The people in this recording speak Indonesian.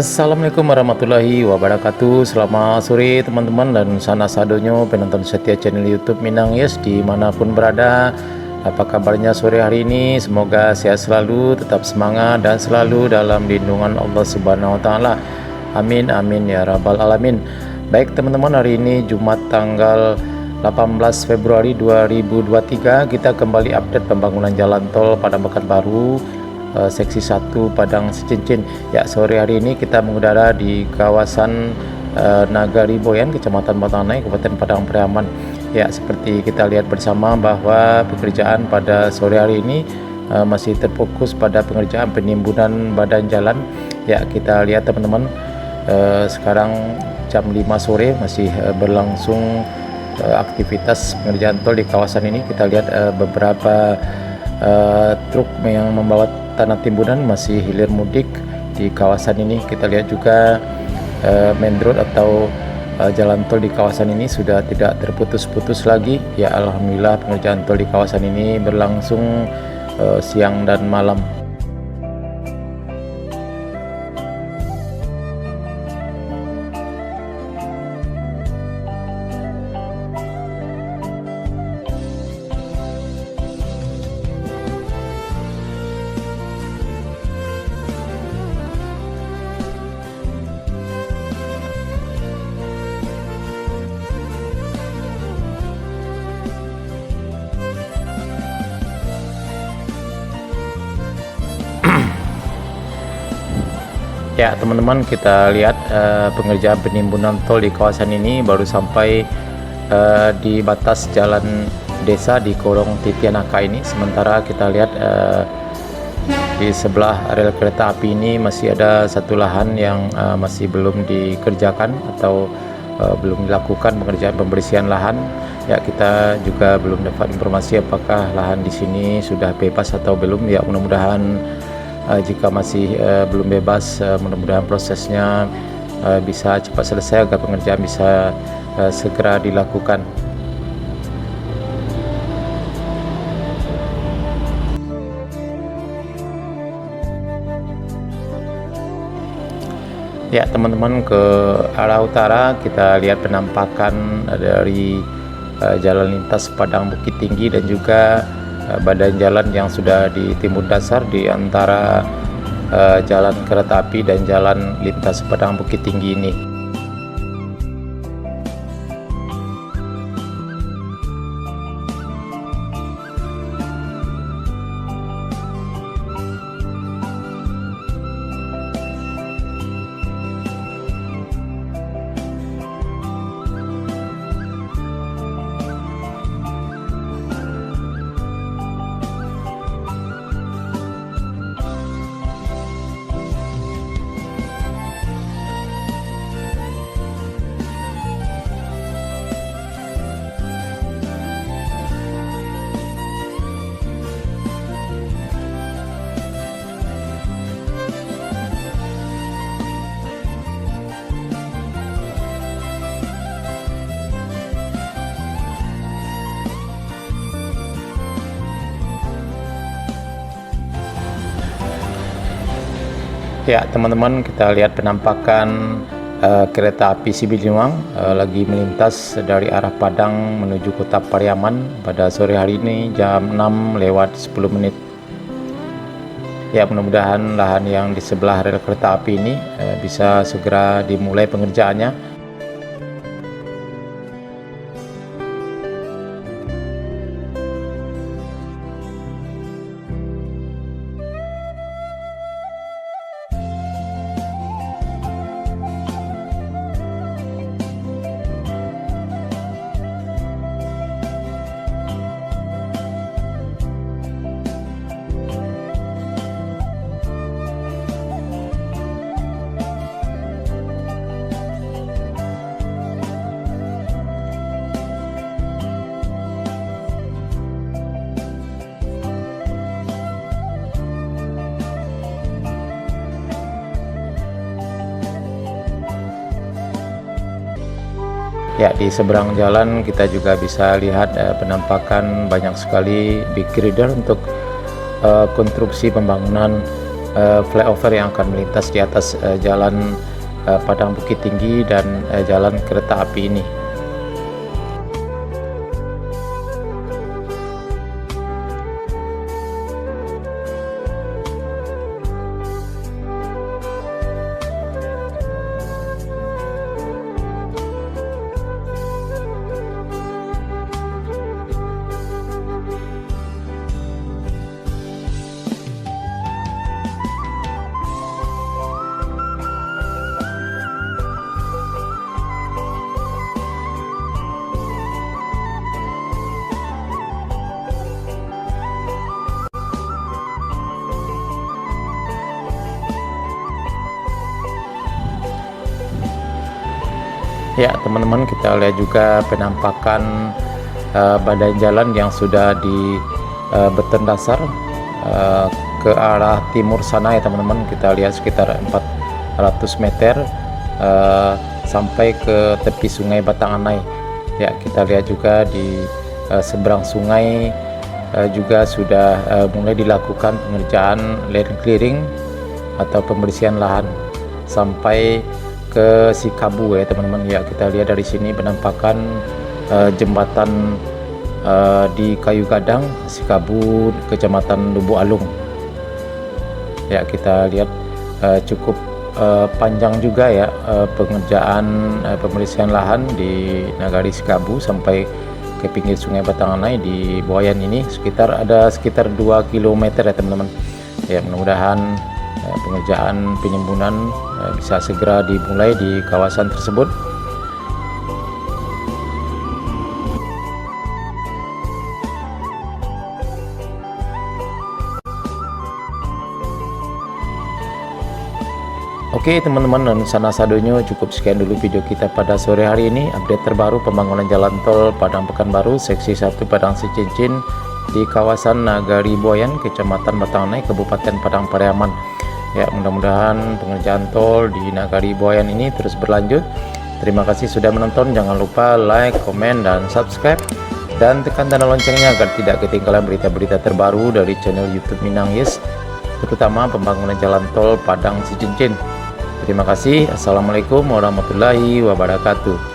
Assalamualaikum warahmatullahi wabarakatuh. Selamat sore teman-teman dan sana sadonyo penonton setia channel YouTube Minang Yes dimanapun berada. Apa kabarnya sore hari ini? Semoga sehat selalu, tetap semangat dan selalu dalam lindungan Allah Subhanahu Wa Taala. Amin amin ya rabbal alamin. Baik teman-teman, hari ini Jumat tanggal 18 Februari 2023 kita kembali update pembangunan jalan tol Padang Pekanbaru seksi 1 Padang Secincin. Ya, sore hari ini kita mengudara di kawasan Nagari Boyan, Kecamatan Batangnai, Kabupaten Padang Pariaman. Ya, seperti kita lihat bersama bahwa pekerjaan pada sore hari ini masih terfokus pada pengerjaan penimbunan badan jalan. Ya, kita lihat teman-teman, sekarang jam 5 sore masih berlangsung aktivitas pengerjaan tol di kawasan ini. Kita lihat beberapa truk yang membawa tanah timbunan masih hilir mudik di kawasan ini. Kita lihat juga main road atau jalan tol di kawasan ini sudah tidak terputus-putus lagi. Ya, alhamdulillah pengerjaan tol di kawasan ini berlangsung siang dan malam. Ya teman-teman, kita lihat pengerjaan penimbunan tol di kawasan ini baru sampai di batas jalan desa di Korong Titianaka ini. Sementara kita lihat di sebelah rel kereta api ini masih ada satu lahan yang masih belum dikerjakan atau belum dilakukan pengerjaan pembersihan lahan. Ya, kita juga belum dapat informasi apakah lahan di sini sudah bebas atau belum. Ya, mudah-mudahan jika masih belum bebas, mudah-mudahan prosesnya bisa cepat selesai agar pengerjaan bisa segera dilakukan. Ya teman-teman, ke arah utara kita lihat penampakan dari jalan lintas Padang Bukit Tinggi dan juga badan jalan yang sudah ditimbun dasar di antara jalan kereta api dan jalan lintas Padang Bukit Tinggi ini. Ya teman-teman, kita lihat penampakan kereta api Sibiliwang lagi melintas dari arah Padang menuju kota Pariaman pada sore hari ini jam 6:10. Ya, mudah-mudahan lahan yang di sebelah rel kereta api ini bisa segera dimulai pengerjaannya. Ya, di seberang jalan kita juga bisa lihat penampakan banyak sekali big girder untuk konstruksi pembangunan flyover yang akan melintas di atas jalan Padang Bukit Tinggi dan jalan kereta api ini. Ya teman-teman, kita lihat juga penampakan badan jalan yang sudah di beton dasar ke arah timur sana ya teman-teman. Kita lihat sekitar 400 meter sampai ke tepi sungai Batanganai. Ya, kita lihat juga di seberang sungai juga sudah mulai dilakukan pengerjaan land clearing atau pembersihan lahan sampai ke Sikabu ya teman-teman. Ya, kita lihat dari sini penampakan jembatan di Kayu Gadang, Sikabu, Kecamatan Lubuk Alung. Ya, kita lihat cukup panjang juga ya pengerjaan pembersihan lahan di Nagari Sikabu sampai ke pinggir sungai Batanganai di Buayan ini sekitar 2 km ya teman-teman. Ya, mudah-mudahan pengerjaan penimbunan bisa segera dimulai di kawasan tersebut. Oke teman-teman dan sana sadonyo, cukup sekian dulu video kita pada sore hari ini. Update terbaru pembangunan jalan tol Padang Pekanbaru seksi 1 Padang Sicincin di kawasan Nagari Buayan, Kecamatan Batanganai, Kabupaten Padang Pariaman. Ya, mudah-mudahan pengerjaan tol di Nagari Buayan ini terus berlanjut. Terima kasih sudah menonton. Jangan lupa like, komen, dan subscribe, dan tekan tanda loncengnya agar tidak ketinggalan berita-berita terbaru dari channel YouTube Minang Yes, terutama pembangunan jalan tol Padang Sicincin. Terima kasih. Assalamualaikum warahmatullahi wabarakatuh.